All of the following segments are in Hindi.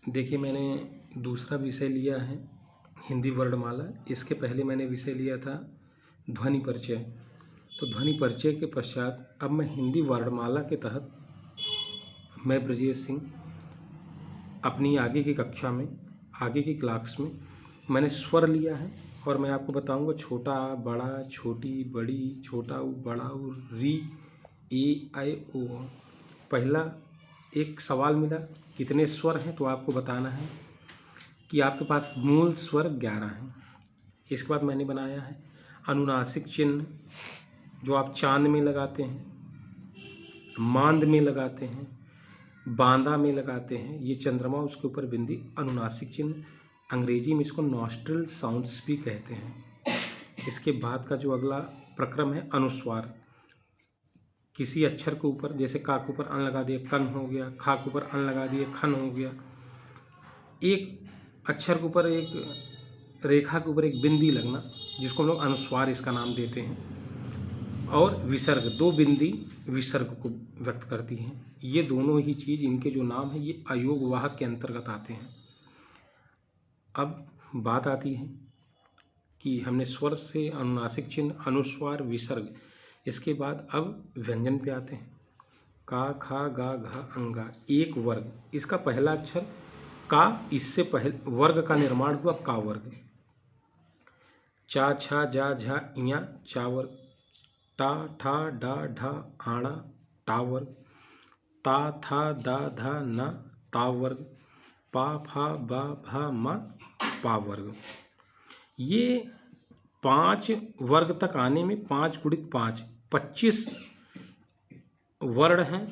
देखिए, मैंने दूसरा विषय लिया है हिंदी वर्णमाला। इसके पहले मैंने विषय लिया था ध्वनि परिचय। तो ध्वनि परिचय के पश्चात अब मैं हिंदी वर्णमाला के तहत मैं ब्रजेश सिंह अपनी आगे की कक्षा में, आगे की क्लास में मैंने स्वर लिया है और मैं आपको बताऊंगा छोटा, बड़ा, छोटी, बड़ी, छोटा ऊ, बड़ा ऊ, री, ए, आई, ओ। पहला एक सवाल मिला कितने स्वर हैं, तो आपको बताना है कि आपके पास मूल स्वर 11 हैं। इसके बाद मैंने बनाया है अनुनासिक चिन्ह, जो आप चांद में लगाते हैं, मांद में लगाते हैं, बांदा में लगाते हैं, ये चंद्रमा उसके ऊपर बिंदी, अनुनासिक चिन्ह। अंग्रेजी में इसको नॉस्ट्रिल साउंड्स भी कहते हैं। इसके बाद का जो अगला प्रक्रम है अनुस्वार। किसी अक्षर के ऊपर, जैसे का के ऊपर अन लगा दिया कन हो गया, खा के ऊपर अन लगा दिए खन हो गया। एक अक्षर के ऊपर, एक रेखा के ऊपर एक बिंदी लगना, जिसको हम लोग अनुस्वार इसका नाम देते हैं। और विसर्ग, 2 बिंदी विसर्ग को व्यक्त करती हैं। ये दोनों ही चीज़, इनके जो नाम है ये अयोग वाहक के अंतर्गत आते हैं। अब बात आती है कि हमने स्वर से अनुनासिक चिन्ह, अनुस्वार, विसर्ग, इसके बाद अब व्यंजन पे आते हैं। का, खा, गा, घा, अंगा, एक वर्ग। इसका पहला अक्षर का, इससे पहले वर्ग का निर्माण हुआ का वर्ग। चा, छा, जा, झा, इया, चा वर्ग। टा, ठा, डा, ढा, आड़ा, टा वर्ग। ता, था, दा, धा, ना, ता वर्ग। पा, फा, बा, भा, मा, पा वर्ग। ये 5 वर्ग तक आने में 5 गुणित 5 25 वर्ण हैं,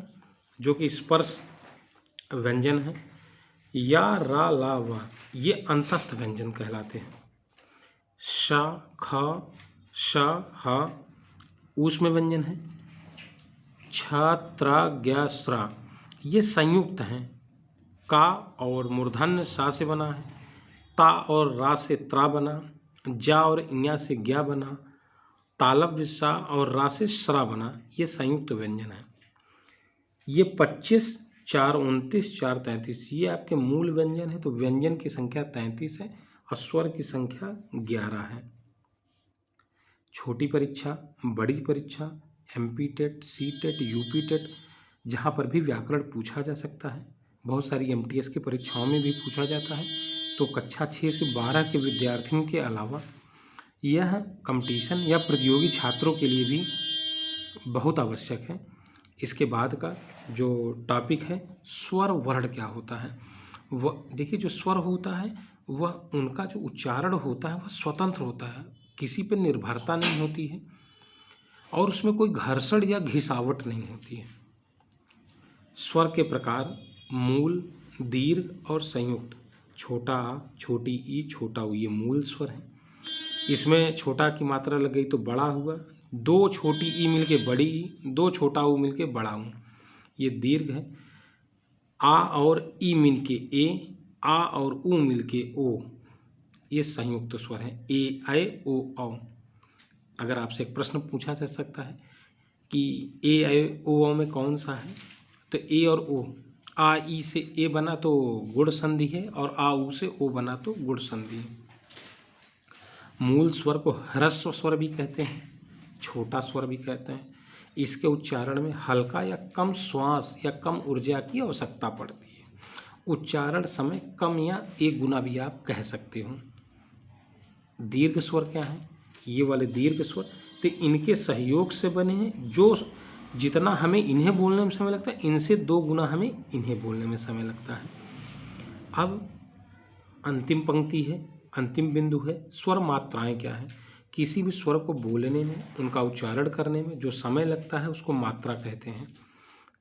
जो कि स्पर्श व्यंजन है। या, रा, ला, वा, ये अंतस्थ व्यंजन कहलाते हैं। शा, खा, शा, हा, ऊष्म व्यंजन है। छा, त्रा, ज्ञा, स्रा, ये संयुक्त हैं। का और मूर्धन्य सा से बना है। ता और रा से त्रा बना। जा और इया से ज्ञा बना। तालव्य सा और रा से स्रा बना। ये संयुक्त व्यंजन है। ये 25, 4, 29, 4, 33, ये आपके मूल व्यंजन है। तो व्यंजन की संख्या 33 है और स्वर की संख्या 11 है। छोटी परीक्षा, बड़ी परीक्षा, MP TET, C TET, UP TET, जहाँ पर भी व्याकरण पूछा जा सकता है, बहुत सारी MTS की परीक्षाओं में भी पूछा जाता है। तो कक्षा 6 से 12 के विद्यार्थियों के अलावा यह कंपटीशन या प्रतियोगी छात्रों के लिए भी बहुत आवश्यक है। इसके बाद का जो टॉपिक है स्वर वर्ण क्या होता है। वह देखिए, जो स्वर होता है वह उनका जो उच्चारण होता है वह स्वतंत्र होता है, किसी पर निर्भरता नहीं होती है और उसमें कोई घर्षण या घिसावट नहीं होती है। स्वर के प्रकार मूल, दीर्घ और संयुक्त। छोटा आ, छोटी ई, छोटा ऊ, ये मूल स्वर हैं। इसमें छोटा की मात्रा लग गई तो बड़ा हुआ। 2 छोटी ई मिलके बड़ी ई, 2 छोटा ऊ मिलके बड़ा ऊ, ये दीर्घ है। आ और ई मिलके ए, आ और ऊ मिलके ओ, ये संयुक्त स्वर है। ए, ऐ, ओ, औ। अगर आपसे एक प्रश्न पूछा जा सकता है कि ए, ऐ, ओ, औ में कौन सा है, तो ए और ओ, आ ई से ए बना तो गुण संधि है और आ ऊ से ओ बना तो गुण संधि है। मूल स्वर को ह्रस्व स्वर भी कहते हैं, छोटा स्वर भी कहते हैं। इसके उच्चारण में हल्का या कम श्वास या कम ऊर्जा की आवश्यकता पड़ती है। उच्चारण समय कम या एक गुना भी आप कह सकते हो। दीर्घ स्वर क्या है, ये वाले दीर्घ स्वर तो इनके सहयोग से बने हैं। जो जितना हमें इन्हें बोलने में समय लगता है, इनसे 2 गुना हमें इन्हें बोलने में समय लगता है। अब अंतिम पंक्ति है, अंतिम बिंदु है, स्वर मात्राएं क्या है। किसी भी स्वर को बोलने में, उनका उच्चारण करने में जो समय लगता है उसको मात्रा कहते हैं।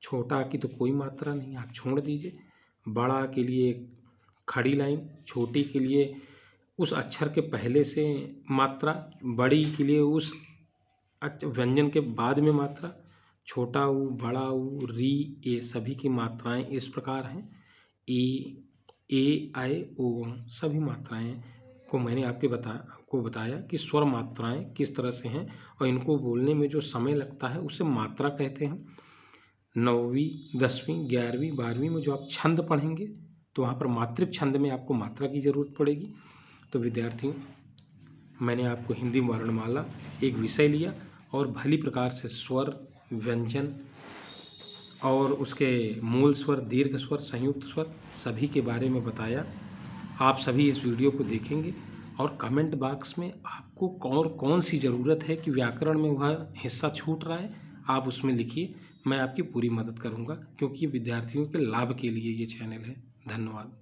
छोटा की तो कोई मात्रा नहीं, आप छोड़ दीजिए। बड़ा के लिए खड़ी लाइन, छोटी के लिए उस अक्षर के पहले से मात्रा, बड़ी के लिए उस व्यंजन के बाद में मात्रा। छोटा ऊ, बड़ा ऊ, री, ए, सभी की मात्राएं इस प्रकार हैं। ए, ऐ, ओ, सभी मात्राएं को मैंने आपको बताया कि स्वर मात्राएं किस तरह से हैं और इनको बोलने में जो समय लगता है उसे मात्रा कहते हैं। 9वीं, 10वीं, 11वीं, 12वीं में जो आप छंद पढ़ेंगे तो वहाँ पर मात्रिक छंद में आपको मात्रा की ज़रूरत पड़ेगी। तो विद्यार्थियों, मैंने आपको हिंदी वर्णमाला एक विषय लिया और भली प्रकार से स्वर, व्यंजन और उसके मूल स्वर, दीर्घ स्वर, संयुक्त स्वर सभी के बारे में बताया। आप सभी इस वीडियो को देखेंगे और कमेंट बॉक्स में आपको कौन सी ज़रूरत है कि व्याकरण में वह हिस्सा छूट रहा है, आप उसमें लिखिए। मैं आपकी पूरी मदद करूंगा, क्योंकि विद्यार्थियों के लाभ के लिए ये चैनल है। धन्यवाद।